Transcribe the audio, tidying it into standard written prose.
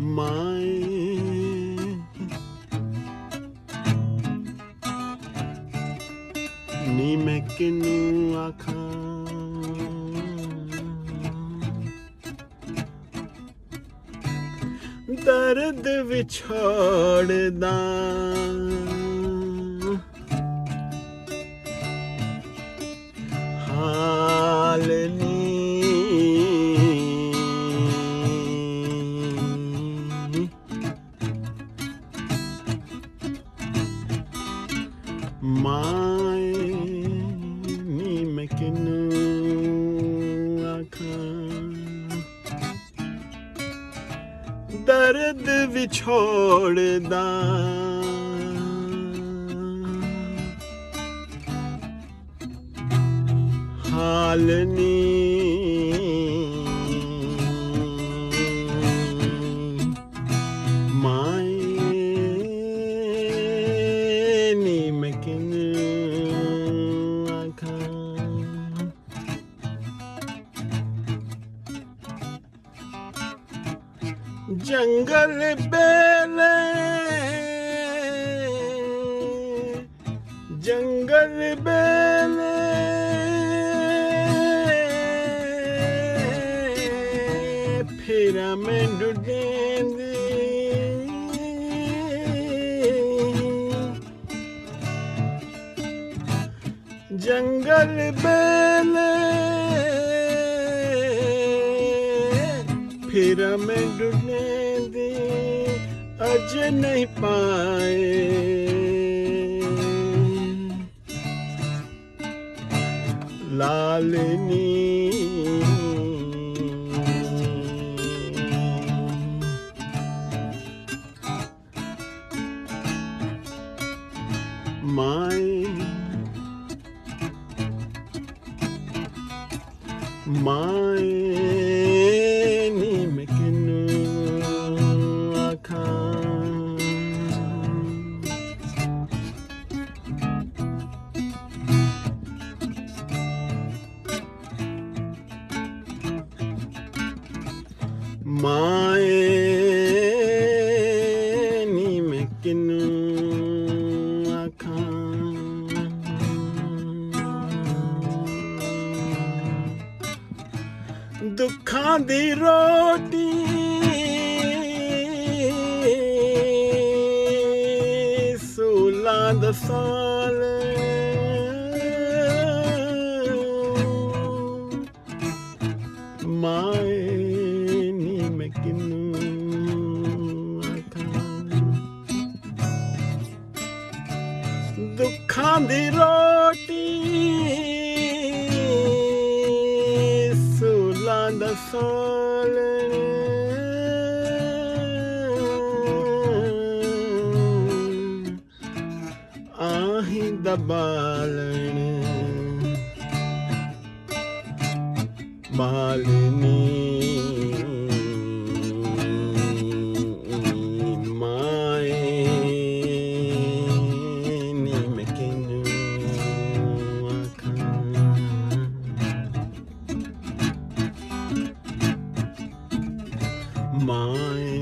माए नी मैं किनू आखां दर्द विछोड़दा हाल नी माए नी मैं किनू आखां दर्द विछोड़दा हाल नी माए नी मैं किनू आखां जंगल बेले जंगल बेले फिर मैं डुडेंदी जंगल बेले फिर मैं डुडेंदी अज नहीं पाए लालनी माए माए नी मैं किनू आखां माए नी मैं किनू आखां दुखां दी रोटी सूलां दा साल माए नी मैं किनू आखां दुखां दी रोटी सूलां दा साल आहीं दा बालण बालनी माए नी मैं किनू आखां माए